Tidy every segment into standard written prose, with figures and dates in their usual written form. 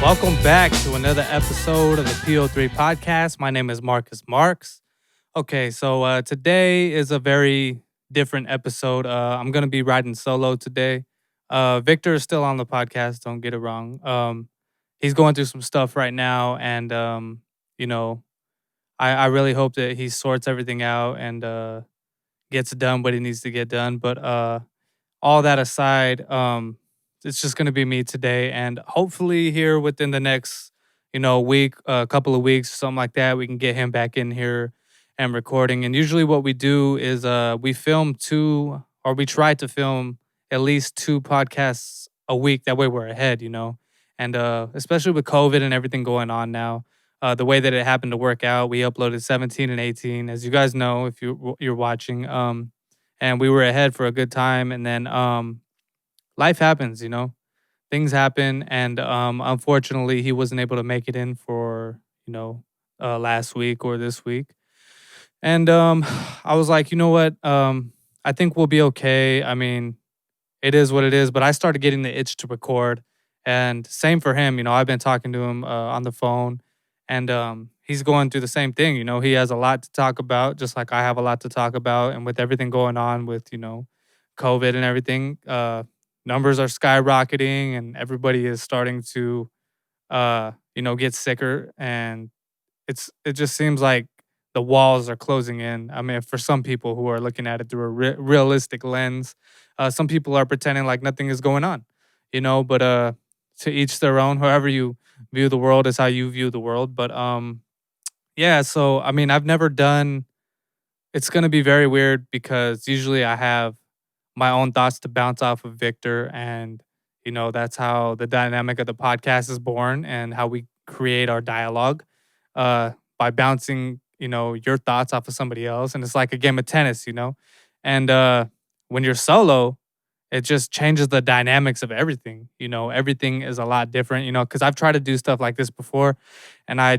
Welcome back to another episode of the PO3 Podcast. My name is Marcus. Okay, so today is a very different episode. I'm going to be riding solo today. Victor is still on the podcast, don't get it wrong. He's going through some stuff right now, and, you know, I really hope that he sorts everything out and gets done what he needs to get done. But all that aside, it's just going to be me today. And hopefully, here within the next, week, a couple of weeks, something like that, we can get him back in here and recording. And usually, what we do is we film two, or we try to film at least two podcasts a week. That way, we're ahead. And especially with COVID and everything going on now, the way that it happened to work out, we uploaded 17 and 18, as you guys know if you're watching. And we were ahead for a good time. And then life happens. Things happen. And unfortunately, he wasn't able to make it in for, last week or this week. And I was like, you know what? I think we'll be okay. I mean, it is what it is. But I started getting the itch to record. And same for him. I've been talking to him on the phone. And he's going through the same thing. He has a lot to talk about, just like I have a lot to talk about. And with everything going on with, COVID and everything, numbers are skyrocketing and everybody is starting to, get sicker. And it just seems like the walls are closing in. I mean, for some people who are looking at it through a realistic lens, some people are pretending like nothing is going on, but to each their own. However you view the world is how you view the world. But yeah, so I mean, I've never done. It's gonna be very weird because usually I have my own thoughts to bounce off of Victor, and that's how the dynamic of the podcast is born and how we create our dialogue by bouncing your thoughts off of somebody else, and it's like a game of tennis. And when you're solo, it just changes the dynamics of everything. Everything is a lot different, because I've tried to do stuff like this before, and I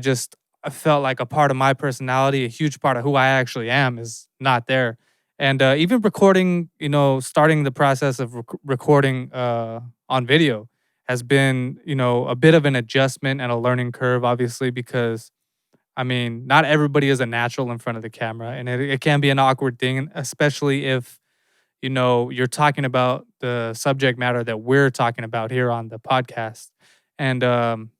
felt like a part of my personality, a huge part of who I actually am, is not there. And even recording, starting the process of recording on video has been, a bit of an adjustment and a learning curve, obviously, because I mean, not everybody is a natural in front of the camera, and it can be an awkward thing, especially if you're talking about the subject matter that we're talking about here on the podcast. And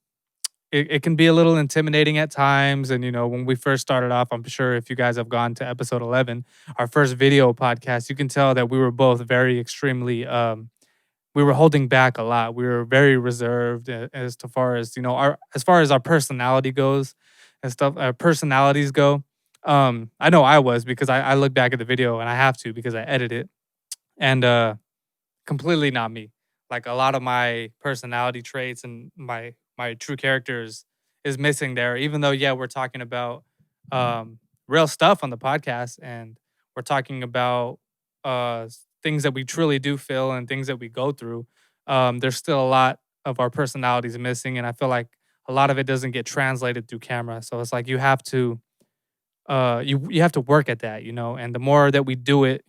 it can be a little intimidating at times. And, when we first started off, I'm sure if you guys have gone to episode 11, our first video podcast, you can tell that we were both very extremely, we were holding back a lot. We were very reserved as to far as, as far as our personality goes and stuff, our personalities go. I know I was, because I look back at the video and I have to because I edit it. And completely not me. Like, a lot of my personality traits and my true characters is missing there. Even though, yeah, we're talking about real stuff on the podcast, and we're talking about things that we truly do feel and things that we go through. There's still a lot of our personalities missing, and I feel like a lot of it doesn't get translated through camera. So it's like you have to you have to work at that, and the more that we do it,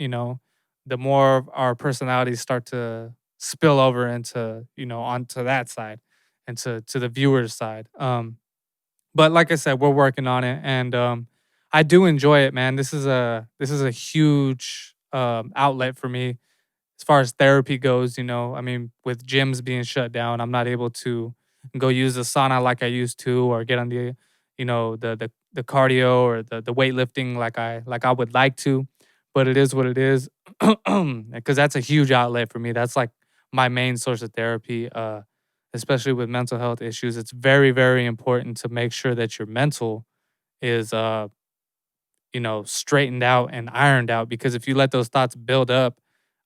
the more our personalities start to spill over into, onto that side and to the viewer's side. But like I said, we're working on it, and I do enjoy it, man. This is a huge outlet for me as far as therapy goes. I mean, with gyms being shut down, I'm not able to go use the sauna like I used to, or get on the, the cardio or the weightlifting like I would like to. But it is what it is, because that's a huge outlet for me. That's like my main source of therapy, especially with mental health issues. It's very, very important to make sure that your mental is, straightened out and ironed out. Because if you let those thoughts build up,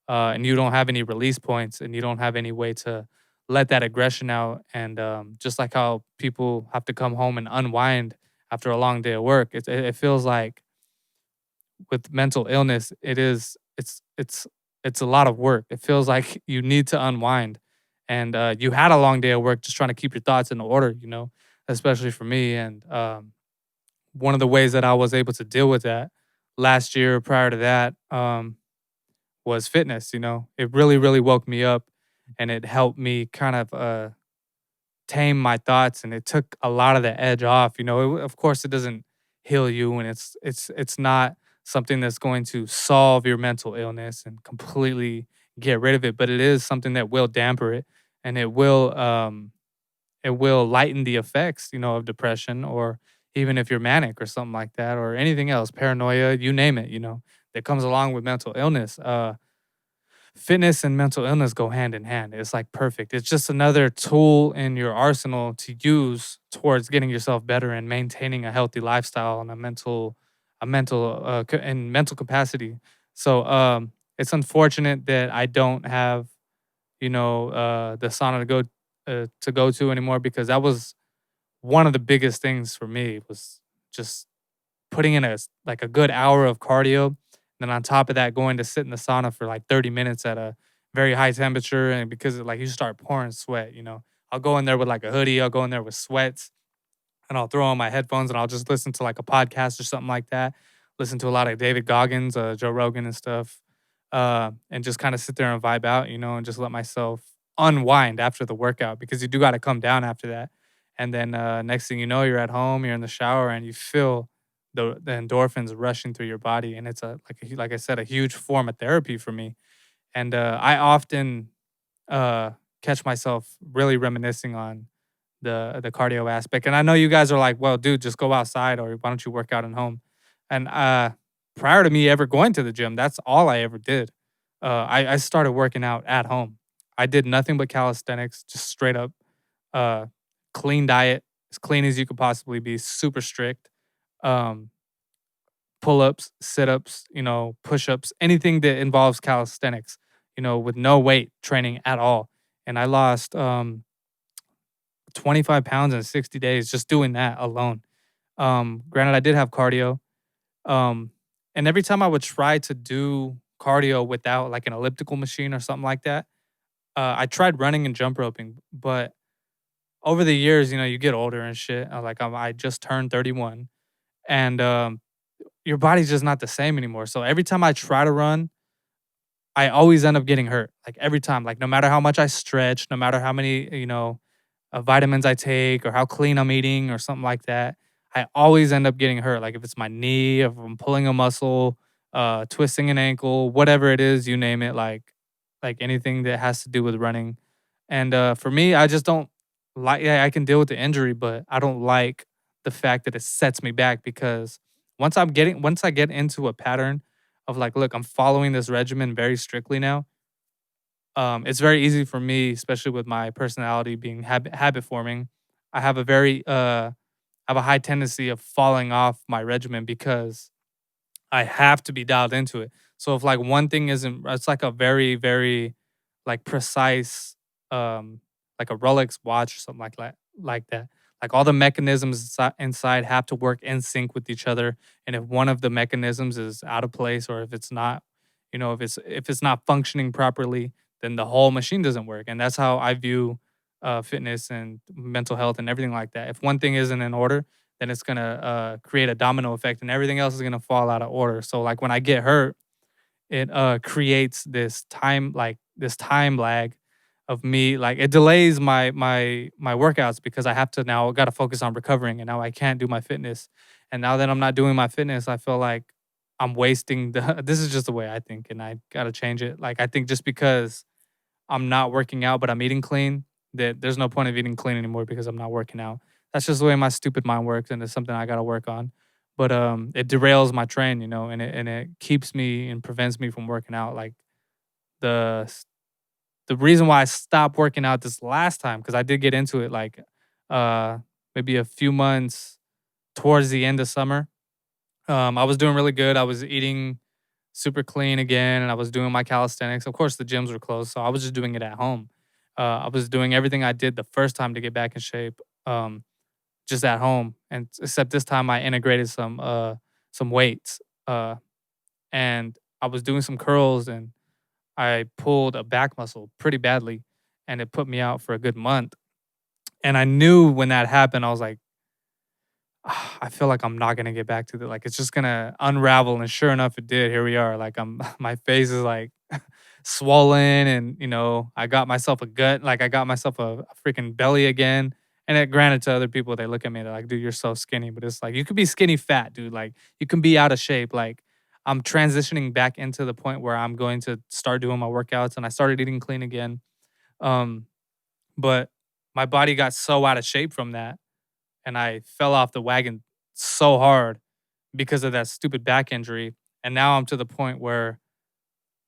and you don't have any release points, and you don't have any way to let that aggression out, and just like how people have to come home and unwind after a long day of work, it feels like with mental illness, it's a lot of work. It feels like you need to unwind, and you had a long day of work just trying to keep your thoughts in order. Especially for me. And one of the ways that I was able to deal with that last year, prior to that, was fitness. It really, really woke me up, and it helped me kind of tame my thoughts, and it took a lot of the edge off. Of course, it doesn't heal you, and it's not something that's going to solve your mental illness and completely get rid of it, but it is something that will damper it, and it will lighten the effects, of depression, or even if you're manic or something like that, or anything else, paranoia, you name it, that comes along with mental illness. Fitness and mental illness go hand in hand. It's like perfect. It's just another tool in your arsenal to use towards getting yourself better and maintaining a healthy lifestyle and and mental capacity. So it's unfortunate that I don't have the sauna to go to anymore, because that was one of the biggest things for me, was just putting in like a good hour of cardio. Then on top of that, going to sit in the sauna for like 30 minutes at a very high temperature. And because like you start pouring sweat. I'll go in there with like a hoodie, I'll go in there with sweats, and I'll throw on my headphones and I'll just listen to like a podcast or something like that. Listen to a lot of David Goggins, Joe Rogan and stuff, and just kind of sit there and vibe out, and just let myself unwind after the workout, because you do got to come down after that. And then next thing you know, you're at home, you're in the shower, and you feel the endorphins rushing through your body, and it's like I said, a huge form of therapy for me. And I often uh, catch myself really reminiscing on the cardio aspect. And I know you guys are like, well, dude, just go outside, or why don't you work out at home? And prior to me ever going to the gym, that's all I ever did. I started working out at home. I did nothing but calisthenics, just straight up uh, clean diet, as clean as you could possibly be, super strict. Um, Pull ups, sit ups, push ups, anything that involves calisthenics, with no weight training at all. And I lost 25 pounds in 60 days just doing that alone. Granted, I did have cardio. Um, and every time I would try to do cardio without like an elliptical machine or something like that, I tried running and jump roping. But over the years, you get older and shit. I just turned 31, and your body's just not the same anymore. So every time I try to run, I always end up getting hurt. Like every time, like no matter how much I stretch, no matter how many, vitamins I take, or how clean I'm eating or something like that, I always end up getting hurt. Like if it's my knee, if I'm pulling a muscle, twisting an ankle, whatever it is, you name it, like anything that has to do with running. And for me, I just don't like. Yeah, I can deal with the injury, but I don't like the fact that it sets me back, because once I get into a pattern of like, look, I'm following this regimen very strictly now. It's very easy for me, especially with my personality being habit forming. I have a very I have a high tendency of falling off my regimen, because I have to be dialed into it. So if like one thing isn't, it's like a very, very like precise, um, like a Rolex watch or something like that. Like all the mechanisms inside have to work in sync with each other. And if one of the mechanisms is out of place, or if it's not, if it's not functioning properly, then the whole machine doesn't work. And that's how I view fitness and mental health and everything like that. If one thing isn't in order, then it's gonna create a domino effect, and everything else is gonna fall out of order. So like when I get hurt, it creates this time lag of me, like it delays my workouts, because I have to now got to focus on recovering, and now I can't do my fitness. And now that I'm not doing my fitness, I feel like I'm wasting the this is just the way I think, and I got to change it. Like I think just because I'm not working out, but I'm eating clean, that there's no point of eating clean anymore because I'm not working out. That's just the way my stupid mind works, and it's something I gotta work on. But it derails my train, and it keeps me and prevents me from working out. Like the s- the reason why I stopped working out this last time, because I did get into it like uh maybe a few months towards the end of summer. I was doing really good. I was eating super clean again, and I was doing my calisthenics. Of course, the gyms were closed, so I was just doing it at home. I was doing everything I did the first time to get back in shape, just at home, and except this time I integrated some weights, and I was doing some curls, and I pulled a back muscle pretty badly, and it put me out for a good month. And I knew when that happened, I was like, I feel like I'm not gonna get back to the like it's just gonna unravel, and sure enough, it did. Here we are. Like I'm, my face is like swollen, and I got myself a gut, like I got myself a freaking belly again. And granted, to other people, they look at me, they're like, dude, you're so skinny. But it's like, you could be skinny fat, dude. Like, you can be out of shape. Like, I'm transitioning back into the point where I'm going to start doing my workouts, and I started eating clean again. Um, but my body got so out of shape from that, and I fell off the wagon so hard because of that stupid back injury. And now I'm to the point where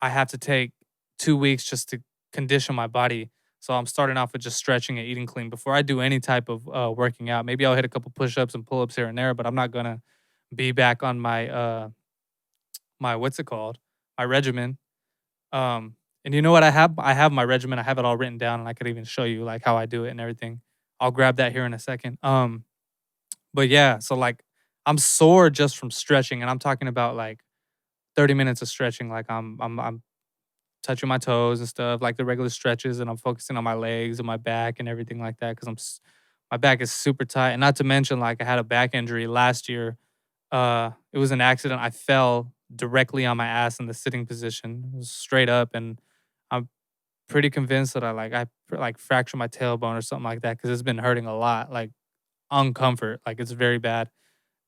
I have to take 2 weeks just to condition my body. So I'm starting off with just stretching and eating clean before I do any type of working out. Maybe I'll hit a couple push-ups and pull-ups here and there, but I'm not gonna be back on my what's it called? My regimen. And you know what I have? I have my regimen. I have it all written down, and I could even show you like how I do it and everything. I'll grab that here in a second. But yeah, so like I'm sore just from stretching, and I'm talking about like 30 minutes of stretching. Like I'm touching my toes and stuff, like the regular stretches, and I'm focusing on my legs and my back and everything like that because my back is super tight. And not to mention, like I had a back injury last year. It was an accident. I fell directly on my ass in the sitting position, it was straight up, and I'm pretty convinced that I fractured my tailbone or something like that because it's been hurting a lot, like uncomfort, like it's very bad.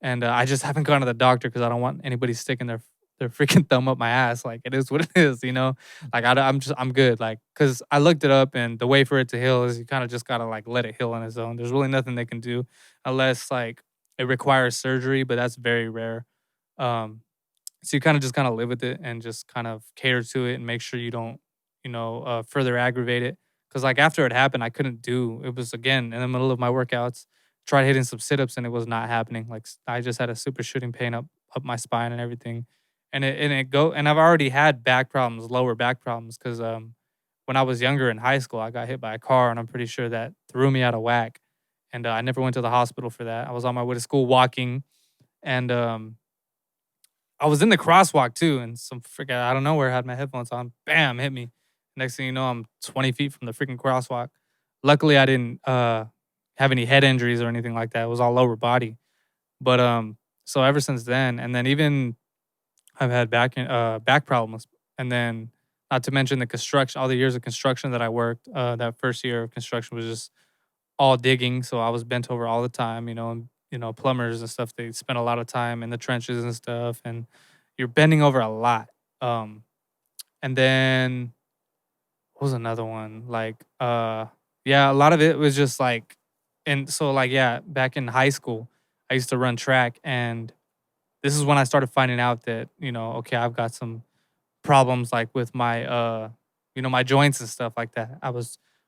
And I just haven't gone to the doctor because I don't want anybody sticking their freaking thumb up my ass. Like it is what it is, you know. Like I'm good. Like because I looked it up, and the way for it to heal is you kind of just gotta like let it heal on its own. There's really nothing they can do unless like it requires surgery, but that's very rare. Um, so you kind of just kind of live with it and just kind of cater to it and make sure you don't, further aggravate it. Because like after it happened, I couldn't do. It was again in the middle of my workouts. Tried hitting some sit ups and it was not happening. Like I just had a super shooting pain up my spine and everything, and I've already had back problems, lower back problems, because when I was younger in high school, I got hit by a car, and I'm pretty sure that threw me out of whack. And I never went to the hospital for that. I was on my way to school walking, and I was in the crosswalk too, and some freaking I don't know where I had my headphones on. Bam, hit me. Next thing you know, I'm 20 feet from the freaking crosswalk. Luckily, I didn't have any head injuries or anything like that. It was all lower body. But so ever since then, and then even I've had back problems, and then not to mention the construction, all the years of construction that I worked. That first year of construction was just all digging, so I was bent over all the time, and plumbers and stuff, they spend a lot of time in the trenches and stuff, and you're bending over a lot. Um, and then what was another one? Like, yeah, a lot of it was just like, and so like, yeah, back in high school, I used to run track, and this is when I started finding out that okay, I've got some problems like with my my joints and stuff like that.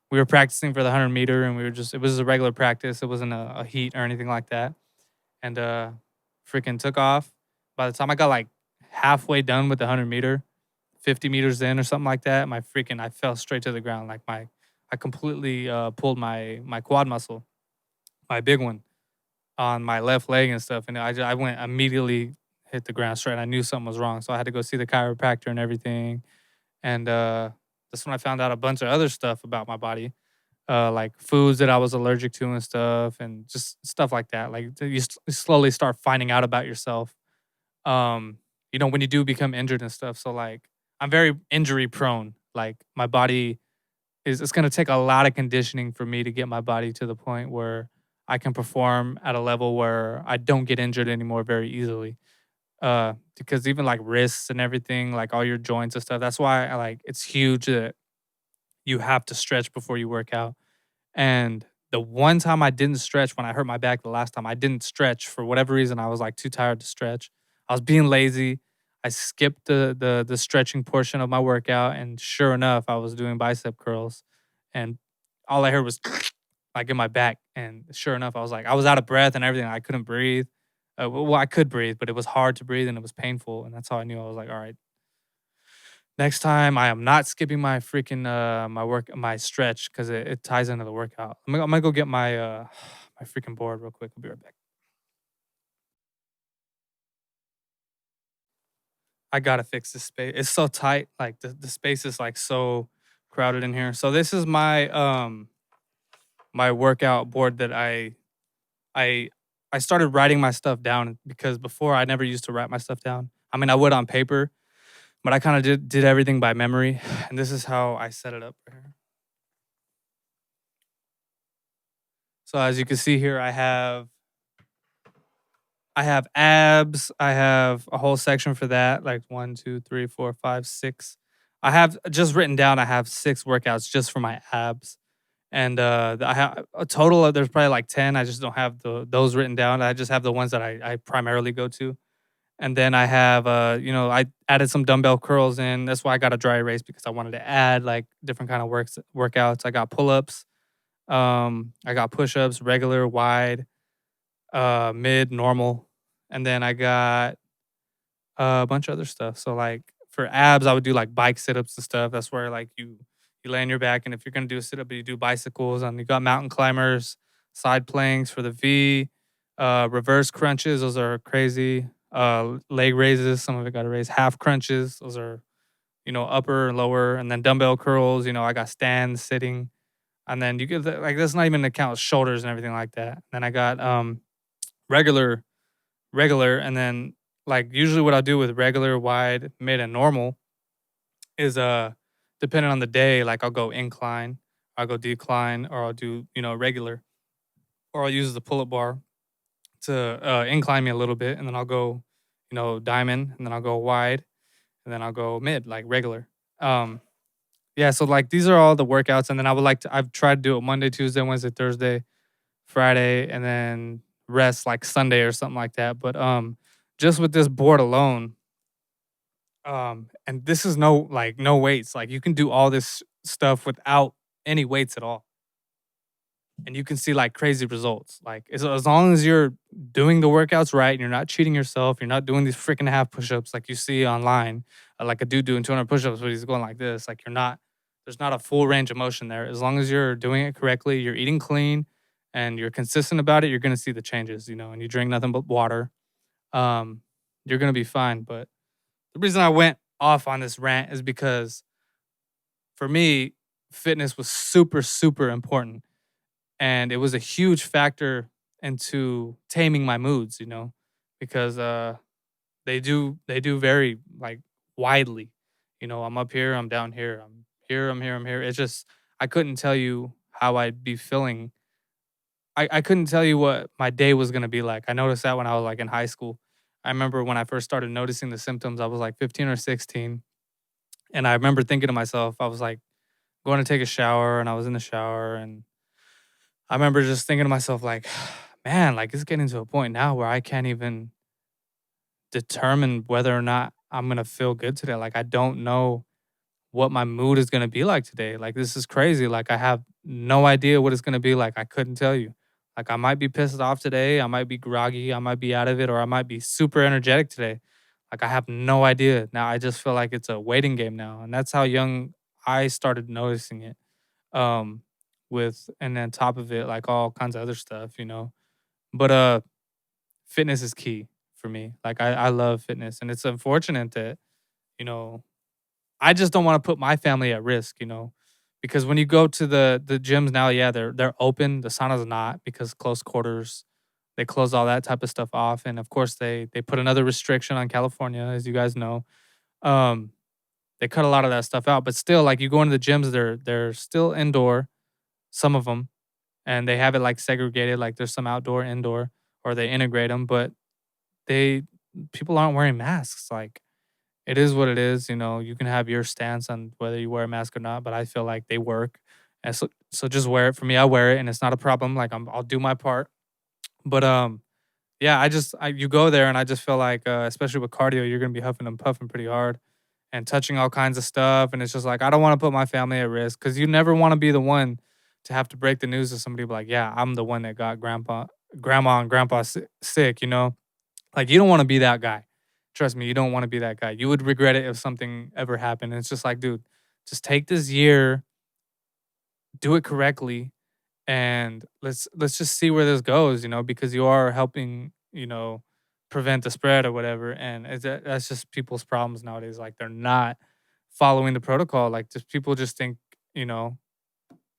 We were practicing for the 100 meter, and it was a regular practice. It wasn't a heat or anything like that. And freaking took off. By the time I got like halfway done with the 100 meter, 50 meters in or something like that, I fell straight to the ground. Like I completely pulled my quad muscle, my big one, on my left leg and stuff. And I went immediately hit the ground straight. I knew something was wrong. So I had to go see the chiropractor and everything. And that's when I found out a bunch of other stuff about my body, like foods that I was allergic to and stuff, and just stuff like that. Like you slowly start finding out about yourself, when you do become injured and stuff. So like I'm very injury prone. Like my body it's going to take a lot of conditioning for me to get my body to the point where I can perform at a level where I don't get injured anymore very easily. Because even like wrists and everything, like all your joints and stuff, that's why it's huge that you have to stretch before you work out. And the one time I didn't stretch, when I hurt my back the last time, I didn't stretch for whatever reason. I was like too tired to stretch. I was being lazy. I skipped the stretching portion of my workout, and sure enough, I was doing bicep curls, and all I heard was like in my back. And sure enough, I was out of breath and everything. I couldn't breathe. Well, I could breathe, but it was hard to breathe and it was painful. And that's how I knew. I was like, all right, next time I am not skipping my freaking my stretch because it ties into the workout. I'm gonna go get my my freaking board real quick. I'll be right back. I gotta fix this space. It's so tight. Like the space is like so crowded in here. So this is my workout board that I I started writing my stuff down because before I never used to write my stuff down. I mean, I would on paper, but I kind of did everything by memory, and this is how I set it up right here. So as you can see here, I have abs. I have a whole section for that, like one, two, three, four, five, six. I have just written down. I have six workouts just for my abs, and I have a total of there's probably like 10. I just don't have those written down. I just have the ones that I primarily go to, and then I have I added some dumbbell curls in. That's why I got a dry erase because I wanted to add like different kind of workouts. I got pull ups. I got push ups, regular, wide, mid, normal, and then I got a bunch of other stuff. So like for abs, I would do like bike sit-ups and stuff. That's where like you lay on your back, and if you're gonna do a sit-up, you do bicycles. And you got mountain climbers, side planks for the V, reverse crunches. Those are crazy. Leg raises. Some of it got to raise. Half crunches. Those are upper and lower, and then dumbbell curls. I got stands, sitting, and then you get like that's not even account shoulders and everything like that. Then I got regular and then like usually what I'll do with regular, wide, mid, and normal is depending on the day, like I'll go incline, I'll go decline, or I'll do, regular. Or I'll use the pull-up bar to incline me a little bit, and then I'll go, diamond, and then I'll go wide, and then I'll go mid, like regular. Um yeah, so like these are all the workouts, and then I've tried to do it Monday, Tuesday, Wednesday, Thursday, Friday, and then rest like Sunday or something like that. But just with this board alone, and this is no weights. Like you can do all this stuff without any weights at all. And you can see like crazy results. Like as long as you're doing the workouts right and you're not cheating yourself, you're not doing these freaking half push-ups like you see online, like a dude doing 200 push-ups, but he's going like this. Like there's not a full range of motion there. As long as you're doing it correctly, you're eating clean, and you're consistent about it, you're gonna see the changes. And you drink nothing but water. Um, you're gonna be fine. But the reason I went off on this rant is because for me, fitness was super, super important. And it was a huge factor into taming my moods, because they do vary like widely. I'm up here, I'm down here, I'm here, I'm here, I'm here. It's just I couldn't tell you how I'd be feeling. I couldn't tell you what my day was gonna be like. I noticed that when I was like in high school. I remember when I first started noticing the symptoms, I was like 15 or 16. And I remember thinking to myself, I was like going to take a shower, and I was in the shower, and I remember just thinking to myself, like, man, like it's getting to a point now where I can't even determine whether or not I'm gonna feel good today. Like I don't know what my mood is gonna be like today. Like this is crazy. Like I have no idea what it's gonna be like. I couldn't tell you. Like I might be pissed off today. I might be groggy. I might be out of it, or I might be super energetic today. Like I have no idea. Now I just feel like it's a waiting game now, and that's how young I started noticing it. Um, with and then top of it, like all kinds of other stuff. But fitness is key for me. Like I love fitness, and it's unfortunate that you know I just don't want to put my family at risk. Because when you go to the gyms now, yeah, they're open. The sauna's not because close quarters. They close all that type of stuff off, and of course they put another restriction on California, as you guys know. Um, they cut a lot of that stuff out, but still, like you go into the gyms, they're still indoor. Some of them, and they have it like segregated. Like there's some outdoor, indoor, or they integrate them, but they people aren't wearing masks. Like it is what it is. You can have your stance on whether you wear a mask or not, but I feel like they work. And so just wear it. For me, I wear it, and it's not a problem. Like I'll do my part. But yeah, you go there, and I just feel like, especially with cardio, you're gonna be huffing and puffing pretty hard, and touching all kinds of stuff, and it's just like I don't want to put my family at risk because you never want to be the one to have to break the news to somebody. Like, yeah, I'm the one that got grandma, and grandpa sick. Like you don't want to be that guy. Trust me, you don't want to be that guy. You would regret it if something ever happened. And it's just like, dude, just take this year, do it correctly, and let's just see where this goes. Because you are helping, prevent the spread or whatever. And that's just people's problems nowadays. Like they're not following the protocol. Like just people just think, you know,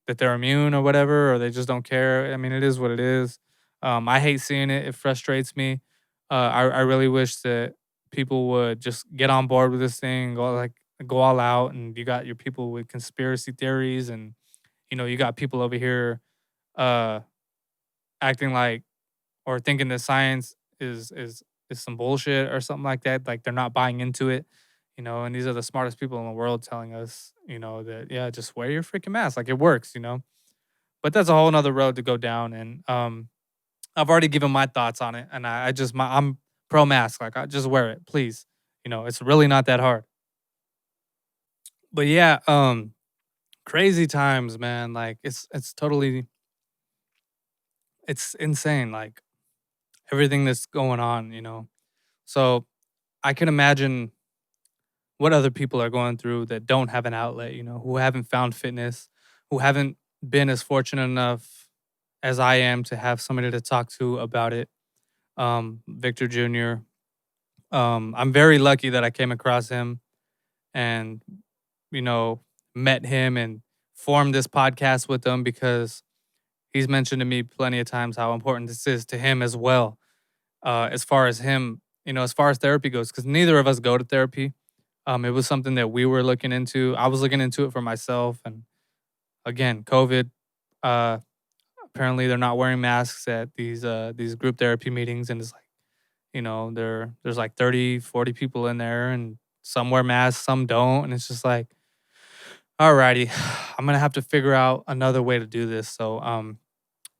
that they're immune or whatever, or they just don't care. I mean, it is what it is. I hate seeing it. It frustrates me. I really wish that people would just get on board with this thing, go all out. And you got your people with conspiracy theories, and you got people over here uh acting like or thinking that science is some bullshit or something like that. Like they're not buying into it, and these are the smartest people in the world telling us, that yeah, just wear your freaking mask. Like it works. But that's a whole nother road to go down. And I've already given my thoughts on it. And I'm pro mask. Like I just wear it, please. It's really not that hard. But yeah, crazy times, man. Like it's totally it's insane. Like everything that's going on. So I can imagine what other people are going through that don't have an outlet, who haven't found fitness, who haven't been as fortunate enough as I am to have somebody to talk to about it. Victor Junior. I'm very lucky that I came across him and, you know, met him and formed this podcast with him because he's mentioned to me plenty of times how important this is to him as well. As far as him, as far as therapy goes, because neither of us go to therapy. It was something that we were looking into. I was looking into it for myself, and again, COVID. Uh, Apparently, they're not wearing masks at these group therapy meetings, and it's like there's like 30, 40 people in there, and some wear masks, some don't, and it's just like, alrighty, I'm gonna have to figure out another way to do this. So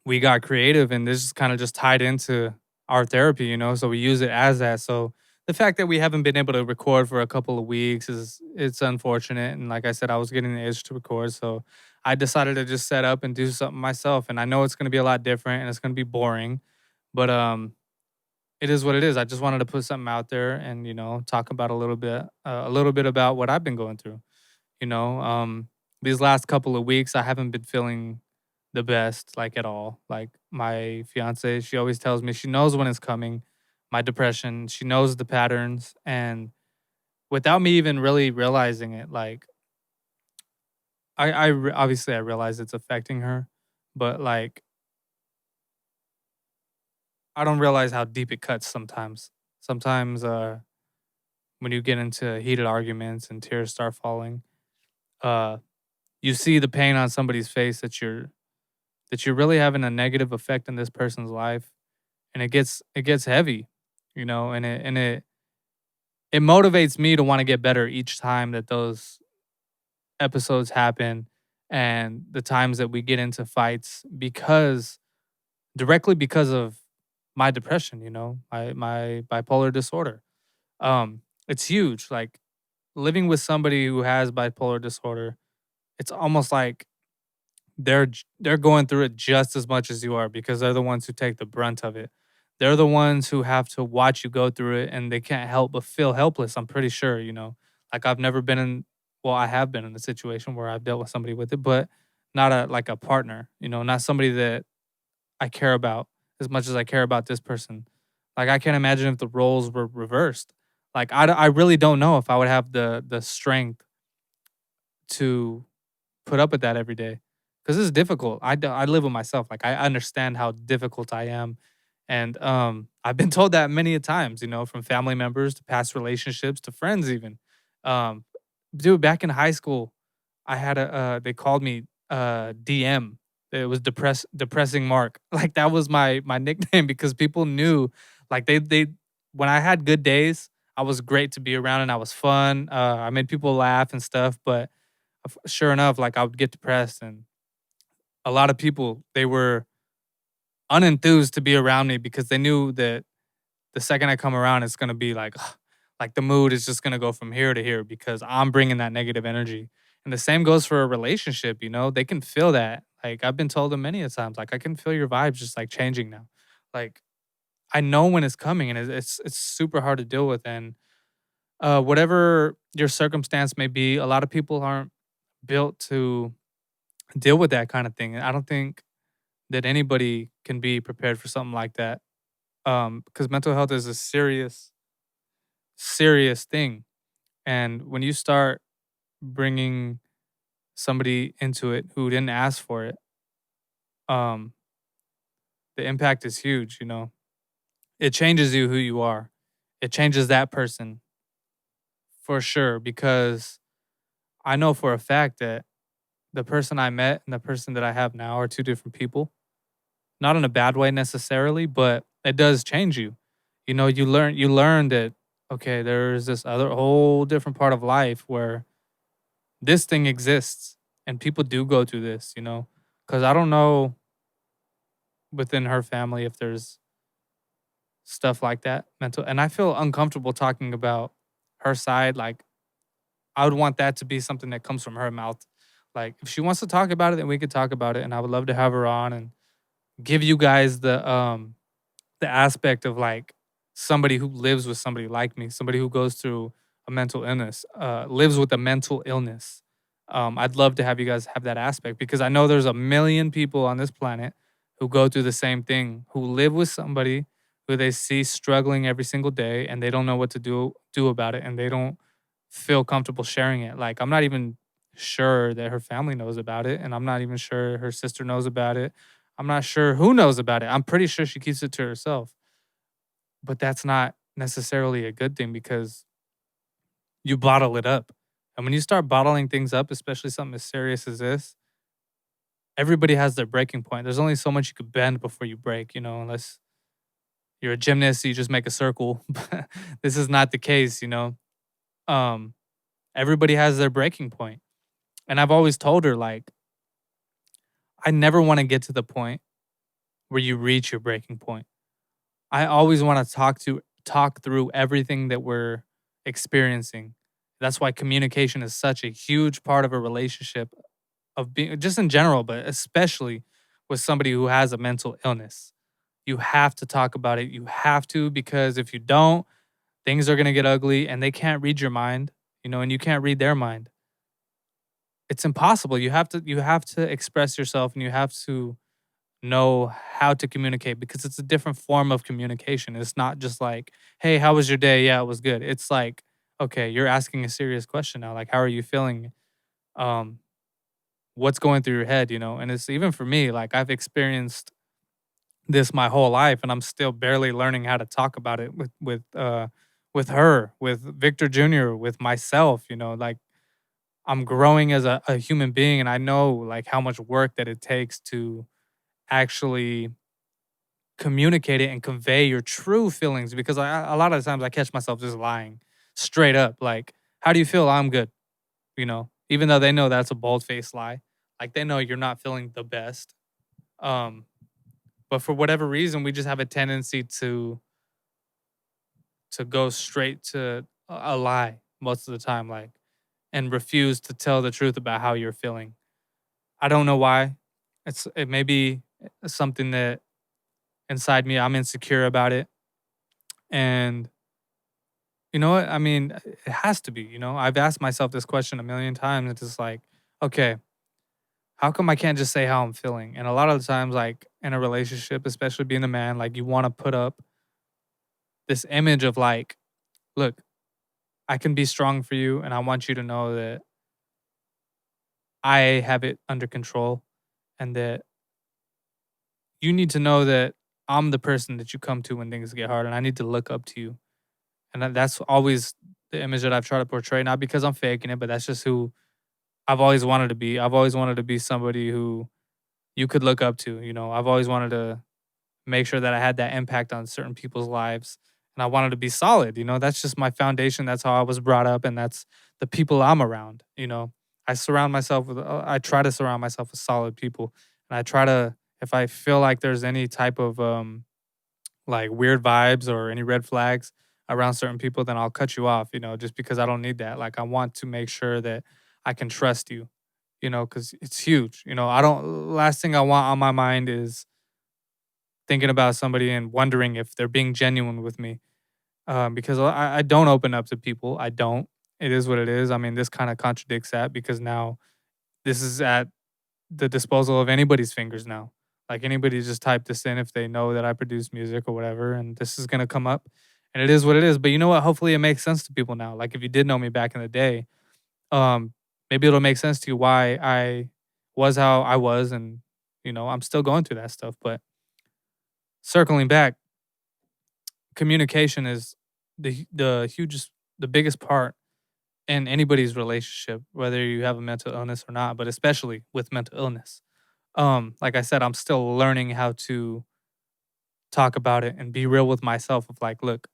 we got creative, and this is kind of just tied into our therapy. So we use it as that. So the fact that we haven't been able to record for a couple of weeks it's unfortunate. And like I said, I was getting the itch to record, so I decided to just set up and do something myself. And I know it's going to be a lot different and it's going to be boring, but it is what it is. I just wanted to put something out there and talk about a little bit about what I've been going through. You know, these last couple of weeks, I haven't been feeling the best, like at all. Like my fiance, she always tells me she knows when it's coming. My depression, she knows the patterns, and without me even really realizing it, like obviously I realize it's affecting her, but like I don't realize how deep it cuts sometimes. Sometimes, when you get into heated arguments and tears start falling, uh, you see the pain on somebody's face that you're really having a negative effect in this person's life, and it gets heavy, and it motivates me to want to get better each time that those episodes happen, and the times that we get into fights directly because of my depression, my bipolar disorder. It's huge. Like living with somebody who has bipolar disorder, it's almost like they're going through it just as much as you are because they're the ones who take the brunt of it. They're the ones who have to watch you go through it, and they can't help but feel helpless. I'm pretty sure. Like I've never been in well, I have been in a situation where I've dealt with somebody with it, but not like a partner, not somebody that I care about as much as I care about this person. Like I can't imagine if the roles were reversed. Like I really don't know if I would have the strength to put up with that every day because it's difficult. I live with myself. Like I understand how difficult I am, and I've been told that many a times. From family members to past relationships to friends even. Um, Dude, back in high school, I had they called me DM. It was depressing Mark. Like that was my nickname because people knew, like they when I had good days, I was great to be around and I was fun. I made people laugh and stuff, but sure enough, like I would get depressed, and a lot of people, they were unenthused to be around me because they knew that the second I come around, it's gonna be like, like the mood is just gonna go from here to here because I'm bringing that negative energy. And the same goes for a relationship. They can feel that. Like I've been told them many a times, like I can feel your vibes just like changing now. Like I know when it's coming, and it's super hard to deal with. And whatever your circumstance may be, a lot of people aren't built to deal with that kind of thing. And I don't think that anybody can be prepared for something like that. Because mental health is a serious, serious thing. And when you start bringing somebody into it who didn't ask for it, um, the impact is huge. It changes you who you are. It changes that person for sure. Because I know for a fact that the person I met and the person that I have now are two different people. not in a bad way necessarily, but it does change you. You learn that okay, there's this other whole different part of life where this thing exists and people do go through this, Cuz I don't know within her family if there's stuff like that mental, and I feel uncomfortable talking about her side. Like, I would want that to be something that comes from her mouth. Like, if she wants to talk about it, then we could talk about it, and I would love to have her on and give you guys the aspect of like somebody who lives with somebody like me, somebody who goes through a mental illness, lives with a mental illness. I'd love to have you guys have that aspect because I know there's a million people on this planet who go through the same thing, who live with somebody who they see struggling every single day and they don't know what to do about it, and they don't feel comfortable sharing it. Like, I'm not even sure that her family knows about it, and I'm not even sure her sister knows about it. I'm not sure who knows about it. I'm pretty sure she keeps it to herself. But that's not necessarily a good thing because you bottle it up. And when you start bottling things up, especially something as serious as this, everybody has their breaking point. There's only so much you could bend before you break, unless you're a gymnast, you just make a circle. But this is not the case. Um, Everybody has their breaking point. And I've always told her, like, I never want to get to the point where you reach your breaking point. I always want to talk through everything that we're experiencing. That's why communication is such a huge part of a relationship, of being just in general, but especially with somebody who has a mental illness. You have to talk about it. You have to, because if you don't, things are going to get ugly and they can't read your mind, and you can't read their mind. It's impossible. You have to express yourself, and you have to know how to communicate because it's a different form of communication. It's not just like, "Hey, how was your day?" "Yeah, it was good." It's like, "Okay, you're asking a serious question now. Like, how are you feeling? Um, what's going through your head?" And it's even for me, like, I've experienced this my whole life and I'm still barely learning how to talk about it with her, with Victor Junior, with myself. Like, I'm growing as a human being, and I know like how much work that it takes to actually communicate it and convey your true feelings, because a lot of the times I catch myself just lying straight up. Like, how do you feel? I'm good. Even though they know that's a bold faced lie. Like, they know you're not feeling the best. Um, but for whatever reason, we just have a tendency to go straight to a lie most of the time, like, and refuse to tell the truth about how you're feeling. I don't know why. It may be something that inside me I'm insecure about it, and you know what? I mean, it has to be. I've asked myself this question a million times. It's just like, okay, how come I can't just say how I'm feeling? And a lot of the times, like in a relationship, especially being a man, like, you want to put up this image of like, look, I can be strong for you, and I want you to know that I have it under control, and that you need to know that I'm the person that you come to when things get hard, and I need to look up to you. And that's always the image that I've tried to portray, not because I'm faking it, but that's just who I've always wanted to be. I've always wanted to be somebody who you could look up to. I've always wanted to make sure that I had that impact on certain people's lives. And I wanted to be solid. That's just my foundation. That's how I was brought up. And that's the people I'm around. I try to surround myself with solid people. And I try to, if I feel like there's any type of, like, weird vibes or any red flags around certain people, then I'll cut you off, just because I don't need that. Like, I want to make sure that I can trust you, because it's huge. Last thing I want on my mind is thinking about somebody and wondering if they're being genuine with me. Because I don't open up to people. I don't. It is what it is. I mean, this kind of contradicts that because now this is at the disposal of anybody's fingers now. Like, anybody just type this in if they know that I produce music or whatever, and this is gonna come up, and it is what it is. But you know what? Hopefully, it makes sense to people now. Like, if you did know me back in the day, um, maybe it'll make sense to you why I was how I was, and I'm still going through that stuff. But circling back, communication is the biggest part in anybody's relationship, whether you have a mental illness or not, but especially with mental illness. like I said, I'm still learning how to talk about it and be real with myself of like, look,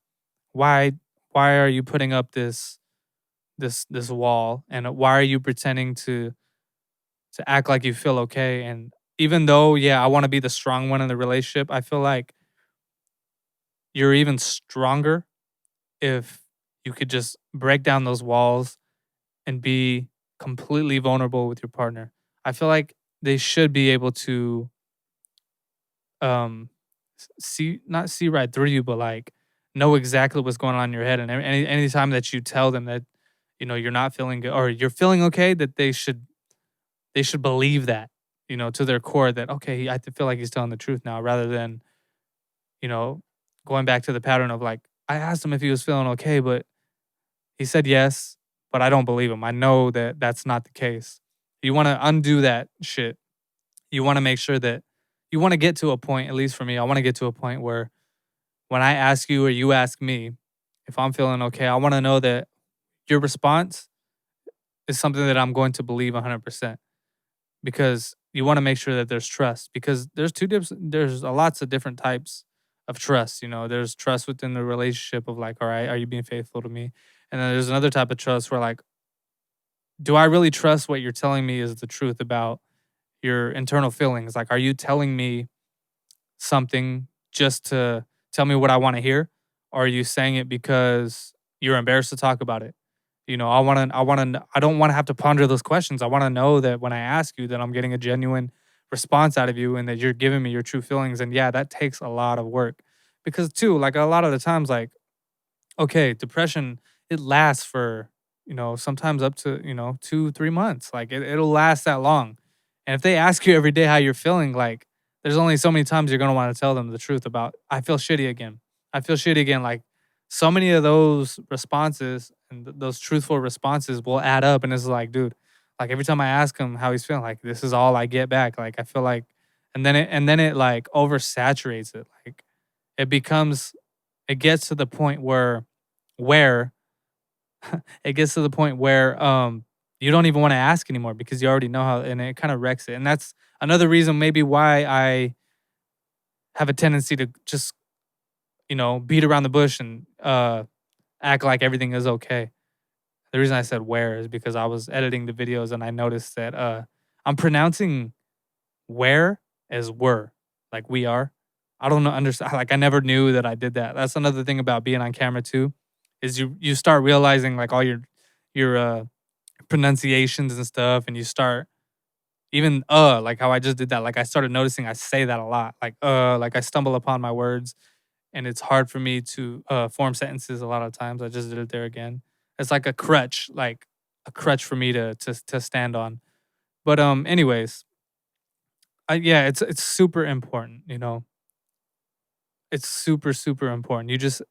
why why are you putting up this wall, and why are you pretending to act like you feel okay? And even though, yeah, I want to be the strong one in the relationship, I feel like you're even stronger if you could just break down those walls and be completely vulnerable with your partner. I feel like they should be able to um see, not see right through you, but like know exactly what's going on in your head. And anytime that you tell them that you're not feeling good or you're feeling okay, that they should believe that, to their core, that okay, I feel like he's telling the truth now, rather than you know going back to the pattern of like, I asked him if he was feeling okay, but he said yes, but I don't believe him. I know that that's not the case. You want to undo that shit. You want to make sure that you want to get to a point, at least for me, I want to get to a point where when I ask you or you ask me if I'm feeling okay, I want to know that your response is something that I'm going to believe 100%, because you want to make sure that there's trust, because there's lots of different types of trust. There's trust within the relationship of like, all right, are you being faithful to me? And then there's another type of trust where like, do I really trust what you're telling me is the truth about your internal feelings? Like, are you telling me something just to tell me what I want to hear? Or are you saying it because you're embarrassed to talk about it? I don't want to have to ponder those questions. I want to know that when I ask you that I'm getting a genuine response out of you and that you're giving me your true feelings. And yeah, that takes a lot of work, because too, like a lot of the times, like, okay, depression, it lasts for, sometimes up to, 2, 3 months. Like it'll last that long. And if they ask you every day how you're feeling, like there's only so many times you're gonna want to tell them the truth about, I feel shitty again. I feel shitty again. Like so many of those responses and those truthful responses will add up. And it's like, dude, like every time I ask him how he's feeling, like this is all I get back. Like I feel like, and then it like oversaturates it. Like it becomes, it gets to the point where it gets to the point where you don't even want to ask anymore, because you already know how, and it kind of wrecks it. And that's another reason maybe why I have a tendency to just beat around the bush and act like everything is okay. The reason I said where is because I was editing the videos and I noticed that I'm pronouncing where as were, like we are. I don't know, understand, like I never knew that I did that. That's another thing about being on camera too, is you start realizing like all your pronunciations and stuff, and you start even like how I just did that. Like I started noticing I say that a lot. Like I stumble upon my words, and it's hard for me to form sentences a lot of times. I just did it there again. It's like a crutch for me to stand on. But anyways, yeah, it's super important. It's super super important. You just,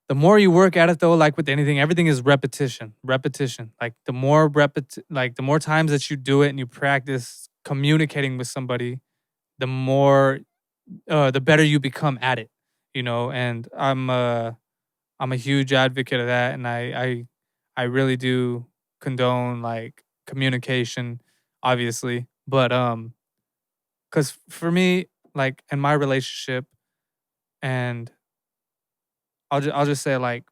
the more you work at it though, like with anything, everything is repetition, repetition. Like the more times that you do it and you practice communicating with somebody, the more, the better you become at it. And I'm a huge advocate of that, and I really do condone like communication, obviously, but because for me, like in my relationship, and I'll just say like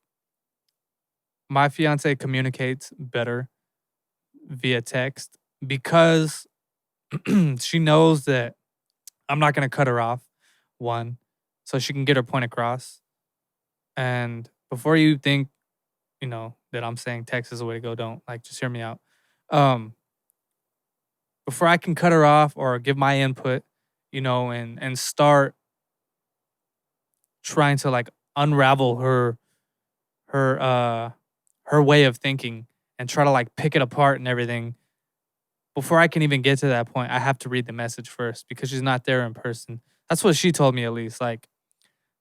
my fiance communicates better via text, because she knows that I'm not gonna cut her off, one, so she can get her point across. And before you think, that I'm saying text is the way to go, don't, like, just hear me out. Um, Before I can cut her off or give my input, and start trying to like unravel her her way of thinking and try to like pick it apart and everything, before I can even get to that point, I have to read the message first, because she's not there in person. That's what she told me, at least. Like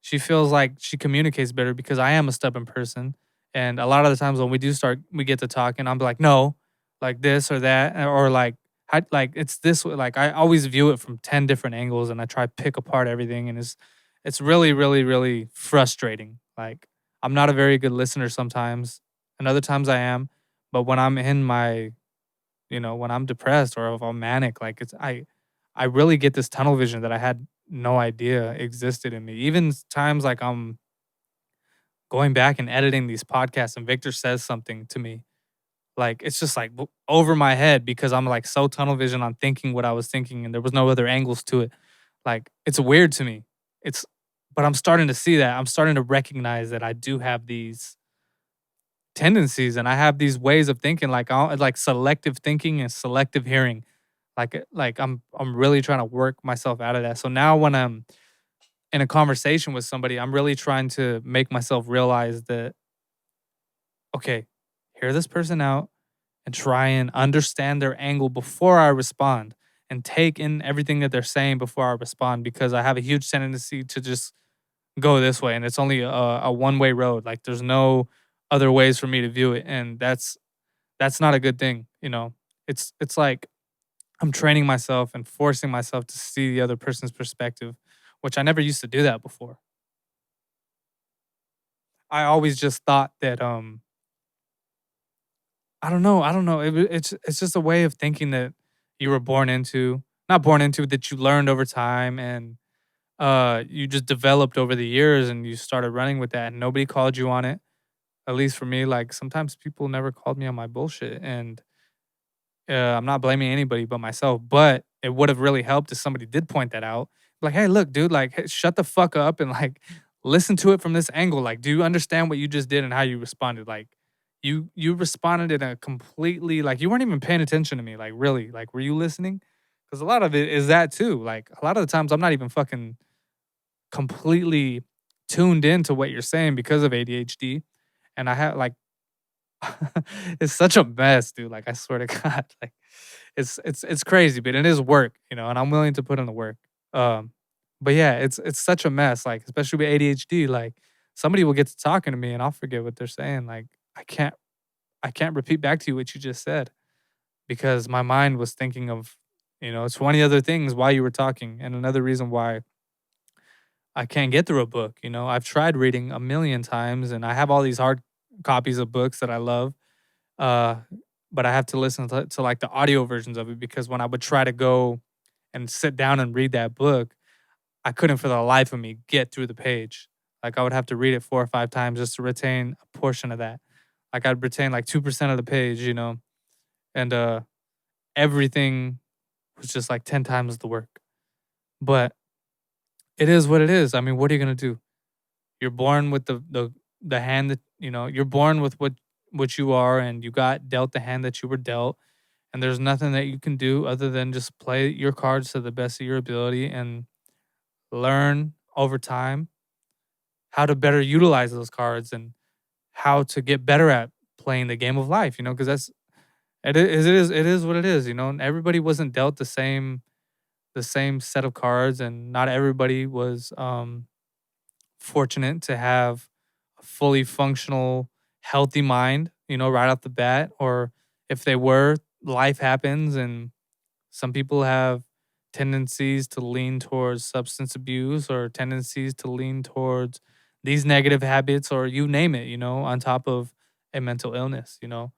she feels like she communicates better because I am a stubborn person. And a lot of the times when we get to talking, I'm like, no, like this or that, or like, like it's this way. Like I always view it from 10 different angles, and I try to pick apart everything. And it's really, really, really frustrating. Like I'm not a very good listener sometimes, and other times I am. But when I'm in my, when I'm depressed or if I'm manic, like I really get this tunnel vision that I had no idea existed in me. Even times like I'm going back and editing these podcasts and Victor says something to me, like it's just like over my head because I'm like so tunnel vision on thinking what I was thinking and there was no other angles to it. Like it's weird to me. It's but I'm starting to see that. I'm starting to recognize that I do have these tendencies and I have these ways of thinking like selective thinking and selective hearing. Like I'm really trying to work myself out of that. So now when I'm in a conversation with somebody, I'm really trying to make myself realize that okay, hear this person out and try and understand their angle before I respond and take in everything that they're saying before I respond because I have a huge tendency to just go this way and it's only a one-way road. Like there's no other ways for me to view it and that's not a good thing, you know. It's like I'm training myself and forcing myself to see the other person's perspective, which I never used to do that before. I always just thought that I don't know. It's just a way of thinking that you were born into, not born into, that you learned over time and you just developed over the years and you started running with that and nobody called you on it. At least for me, like sometimes people never called me on my bullshit and I'm not blaming anybody but myself, but it would have really helped if somebody did point that out. Like, hey, look, dude, like, hey, shut the fuck up and like listen to it from this angle. Like, do you understand what you just did and how you responded? Like, you responded in a completely like you weren't even paying attention to me. Like, really, like, were you listening? Because a lot of it is that too. Like, a lot of the times I'm not even fucking completely tuned into what you're saying because of ADHD, and I have like it's such a mess, dude. Like I swear to God, like it's crazy, but it is work, you know, and I'm willing to put in the work. Um, but yeah, it's such a mess, like especially with ADHD. Like somebody will get to talking to me and I'll forget what they're saying. Like I can't repeat back to you what you just said because my mind was thinking of 20 other things while you were talking, and another reason why I can't get through a book. You know, I've tried reading a million times, and I have all these hard copies of books that I love uh, but I have to listen to like the audio versions of it because when I would try to go and sit down and read that book, I couldn't for the life of me get through the page. Like I would have to read it 4 or 5 times just to retain a portion of that. Like I'd retain like 2% of the page, you know, and everything was just like 10 times the work. But it is what it is. I mean, what are you gonna do? You're born with the hand that you're born with what you are, and you got dealt the hand that you were dealt, and there's nothing that you can do other than just play your cards to the best of your ability and learn over time how to better utilize those cards and how to get better at playing the game of life, you know, because it is what it is, you know, and everybody wasn't dealt the same set of cards, and not everybody was fortunate to have a fully functional, healthy mind, you know, right off the bat. Or if they were, life happens, and some people have tendencies to lean towards substance abuse or tendencies to lean towards these negative habits, or you name it, you know, on top of a mental illness, you know.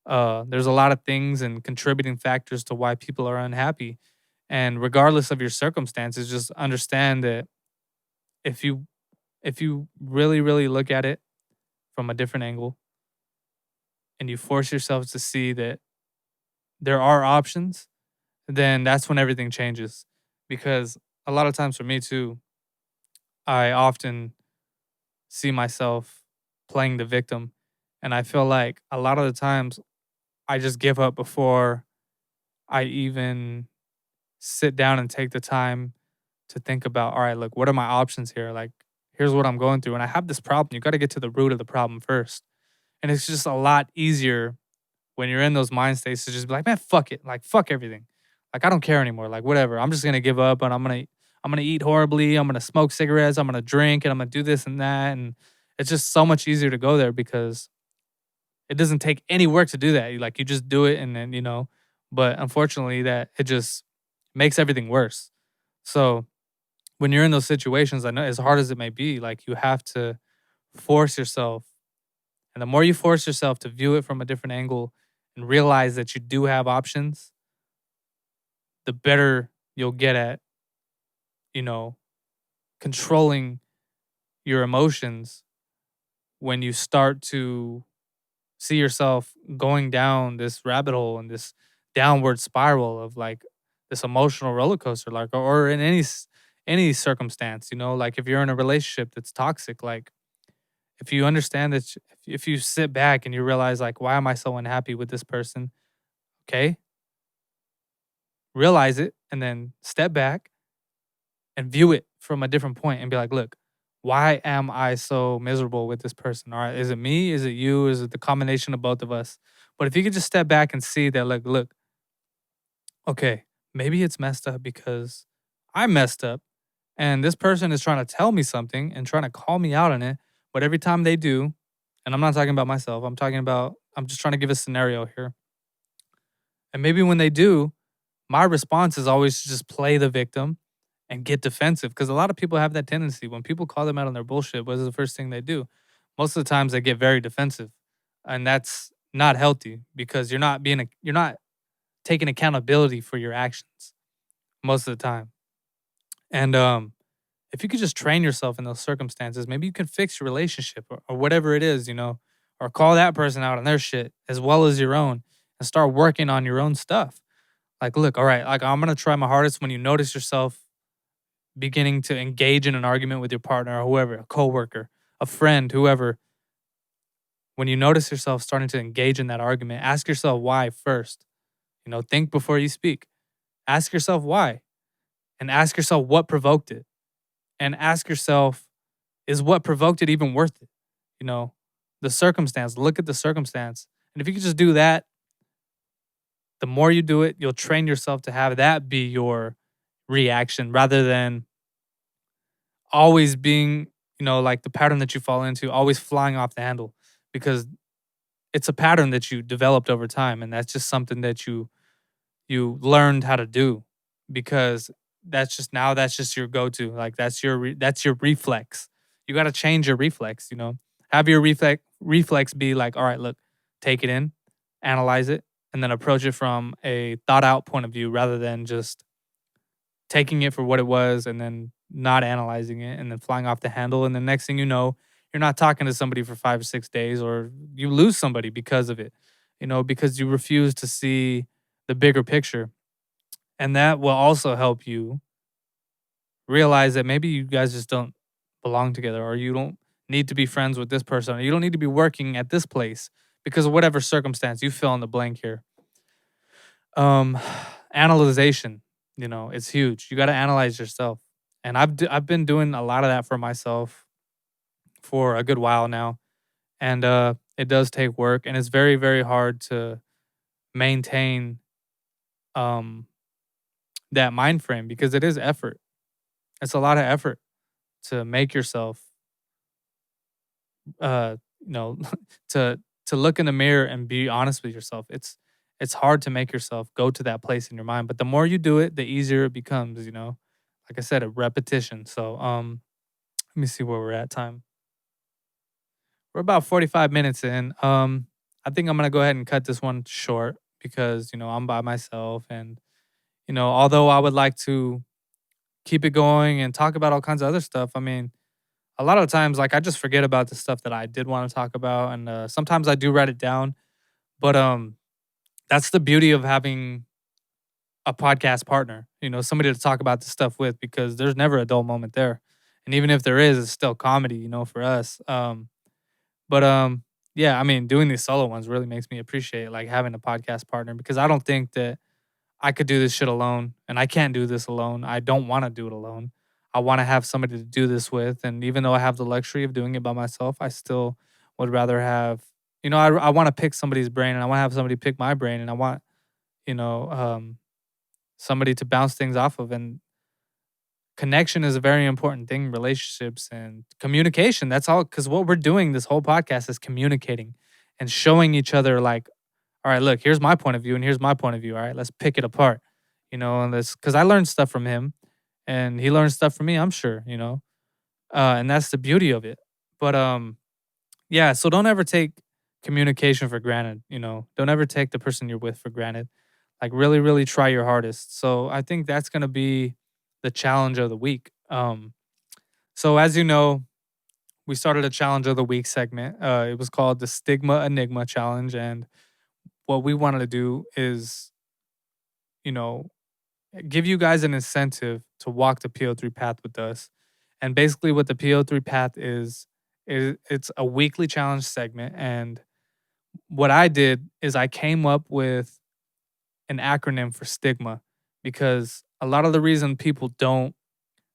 There's a lot of things and contributing factors to why people are unhappy. And regardless of your circumstances, just understand that if you if you really, really look at it from a different angle and you force yourself to see that there are options, then that's when everything changes. Because a lot of times for me too, I often see myself playing the victim. And I feel like a lot of the times I just give up before I even sit down and take the time to think about, all right, look, what are my options here? Like, here's what I'm going through. And I have this problem. You got to get to the root of the problem first. And it's just a lot easier when you're in those mind states to just be like, man, fuck it. Like, fuck everything. Like, I don't care anymore. Like, whatever. I'm just gonna give up and I'm gonna eat horribly. I'm gonna smoke cigarettes. I'm gonna drink and I'm gonna do this and that. And it's just so much easier to go there because it doesn't take any work to do that. Like you just do it and then, you know, but unfortunately that it just makes everything worse. So when you're in those situations, I know as hard as it may be, like you have to force yourself. And the more you force yourself to view it from a different angle and realize that you do have options, the better you'll get at, you know, controlling your emotions when you start to see yourself going down this rabbit hole and this downward spiral of like this emotional roller coaster, like, or in any circumstance, like if you're in a relationship that's toxic, like if you understand that, if you sit back and you realize like, why am I so unhappy with this person? Okay, realize it and then step back and view it from a different point and be like, look, why am I so miserable with this person? All right, is it me? Is it you? Is it the combination of both of us? But if you could just step back and see that, like, look, okay, maybe it's messed up because I messed up and this person is trying to tell me something and trying to call me out on it. But every time they do, and I'm not talking about myself, I'm just trying to give a scenario here. And maybe when they do, my response is always to just play the victim and get defensive because a lot of people have that tendency. When people call them out on their bullshit, what is the first thing they do? Most of the times they get very defensive. And that's not healthy because you're not taking accountability for your actions most of the time. And if you could just train yourself in those circumstances, maybe you can fix your relationship or whatever it is, or call that person out on their shit as well as your own and start working on your own stuff. Like, look, all right, like I'm gonna try my hardest when you notice yourself beginning to engage in an argument with your partner or whoever, a coworker, a friend, whoever. When you notice yourself starting to engage in that argument, ask yourself why first. Think before you speak. Ask yourself why, and ask yourself what provoked it, and ask yourself, is what provoked it even worth it? The circumstance. Look at the circumstance, and if you could just do that, the more you do it, you'll train yourself to have that be your reaction rather than always being, like the pattern that you fall into, always flying off the handle because it's a pattern that you developed over time. And that's just something that you learned how to do because that's just your go-to. Like that's your reflex. You got to change your reflex, have your reflex be like, all right, look, take it in, analyze it, and then approach it from a thought out point of view rather than just taking it for what it was and then not analyzing it and then flying off the handle. And the next thing you know, you're not talking to somebody for 5 or 6 days or you lose somebody because of it, because you refuse to see the bigger picture. And that will also help you realize that maybe you guys just don't belong together or you don't need to be friends with this person or you don't need to be working at this place because of whatever circumstance you fill in the blank here. Um, Analyzation, it's huge. You got to analyze yourself, and I've been doing a lot of that for myself for a good while now, and it does take work, and it's very very hard to maintain um that mind frame because it is effort. It's a lot of effort to make yourself uh you know to look in the mirror and be honest with yourself. It's hard to make yourself go to that place in your mind, but the more you do it, the easier it becomes, Like I said, a repetition. So let me see where we're at time. We're about 45 minutes in. I think I'm going to go ahead and cut this one short because, I'm by myself and although I would like to keep it going and talk about all kinds of other stuff, I mean, a lot of times like I just forget about the stuff that I did want to talk about and sometimes I do write it down, but that's the beauty of having a podcast partner, somebody to talk about this stuff with because there's never a dull moment there. And even if there is, it's still comedy, for us. But yeah, I mean, doing these solo ones really makes me appreciate like having a podcast partner because I don't think that I could do this shit alone and I can't do this alone. I don't want to do it alone. I want to have somebody to do this with. And even though I have the luxury of doing it by myself, I still would rather have, I want to pick somebody's brain and I want to have somebody pick my brain and I want, you know, um, somebody to bounce things off of. And connection is a very important thing in relationships and communication. That's all. Because what we're doing this whole podcast is communicating and showing each other, like, all right, look, here's my point of view and here's my point of view. All right, let's pick it apart, and this because I learned stuff from him and he learned stuff from me, I'm sure, and that's the beauty of it. But yeah, so don't ever take communication for granted, don't ever take the person you're with for granted. Like really, really try your hardest. So I think that's gonna be the challenge of the week. So as you know, we started a challenge of the week segment. It was called the Stigma Enigma Challenge, and what we wanted to do is, you know, give you guys an incentive to walk the PO3 path with us. And basically, what the PO3 path is it's a weekly challenge segment. And what I did is I came up with an acronym for stigma, because a lot of the reason people don't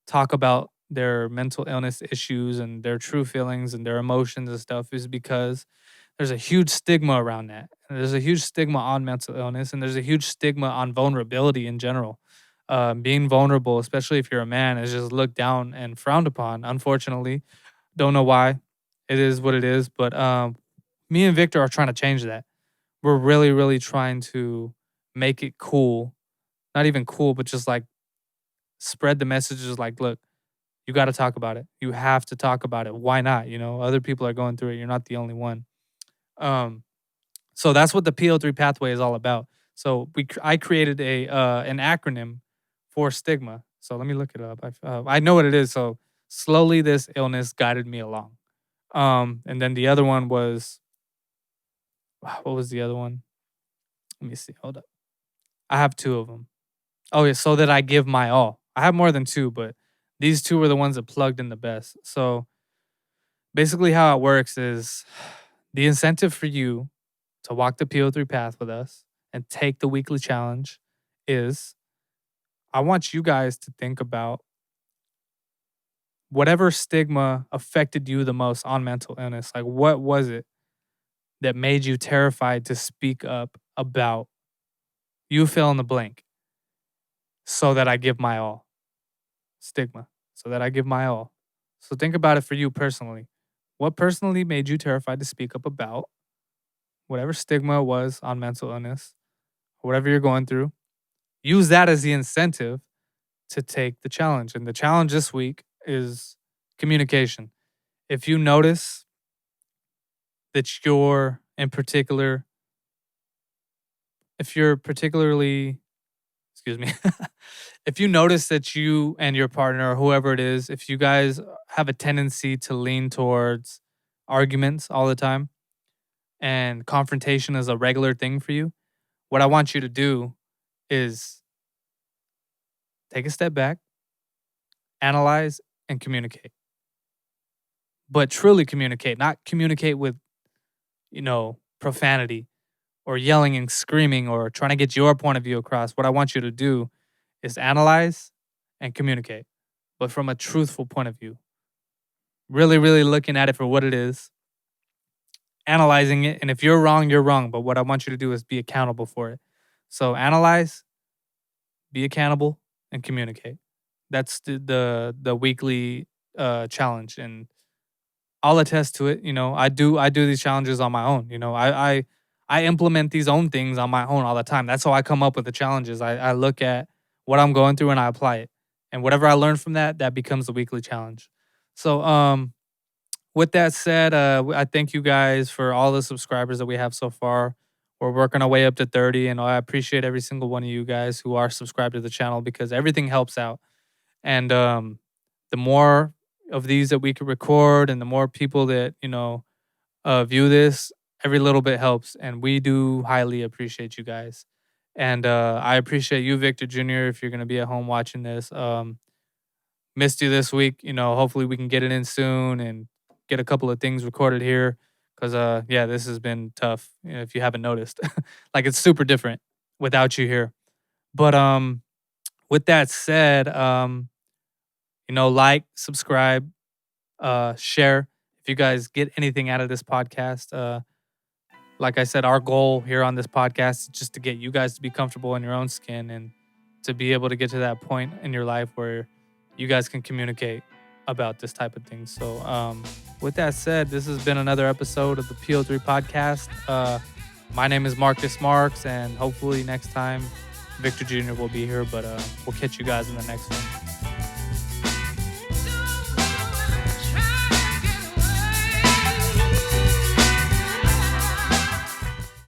talk about their mental illness issues and their true feelings and their emotions and stuff is because there's a huge stigma around that. And there's a huge stigma on mental illness, and there's a huge stigma on vulnerability in general. Being vulnerable, especially if you're a man, is just looked down and frowned upon. Unfortunately, don't know why. It is what it is. But me and Victor are trying to change that. We're really, really trying to make it cool. Not even cool, but just like spread the messages like, look, you got to talk about it. You have to talk about it. Why not? Other people are going through it. You're not the only one. Um, so that's what the PO3 pathway is all about. So I created an acronym for stigma. So let me look it up. I know what it is. So slowly this illness guided me along. And then the other one was, what was the other one? Let me see. Hold up. I have two of them. Oh yeah, so that I give my all. I have more than two, but these two were the ones that plugged in the best. So basically how it works is the incentive for you to walk the PO3 path with us and take the weekly challenge is I want you guys to think about whatever stigma affected you the most on mental illness. Like, what was it that made you terrified to speak up about? You fill in the blank. So that I give my all. Stigma. So that I give my all. So think about it for you personally. What personally made you terrified to speak up about whatever stigma was on mental illness, whatever you're going through? Use that as the incentive to take the challenge. And the challenge this week is communication. If you notice that if you're particularly, excuse me, if you notice that you and your partner or whoever it is, if you guys have a tendency to lean towards arguments all the time and confrontation is a regular thing for you, what I want you to do is take a step back, analyze, and communicate. But truly communicate, not communicate with, profanity or yelling and screaming or trying to get your point of view across. What I want you to do is analyze and communicate, but from a truthful point of view. Really, really looking at it for what it is, analyzing it, and if you're wrong, you're wrong. But what I want you to do is be accountable for it. So analyze, be accountable, and communicate. That's the weekly challenge, and I'll attest to it. I do these challenges on my own. I implement these own things on my own all the time. That's how I come up with the challenges. I look at what I'm going through and I apply it. And whatever I learn from that becomes the weekly challenge. So with that said, I thank you guys for all the subscribers that we have so far. We're working our way up to 30, and I appreciate every single one of you guys who are subscribed to the channel because everything helps out. And the more of these that we can record and the more people that, view this, every little bit helps. And we do highly appreciate you guys. And I appreciate you, Victor Junior, if you're going to be at home watching this. Missed you this week. Hopefully we can get it in soon and get a couple of things recorded here. Because, this has been tough, if you haven't noticed. Like, it's super different without you here. But with that said, like, subscribe, share. If you guys get anything out of this podcast, like I said, our goal here on this podcast is just to get you guys to be comfortable in your own skin and to be able to get to that point in your life where you guys can communicate about this type of thing. So with that said, this has been another episode of the PO3 Podcast. My name is Marcus Marks, and hopefully next time Victor Jr. will be here, but we'll catch you guys in the next one.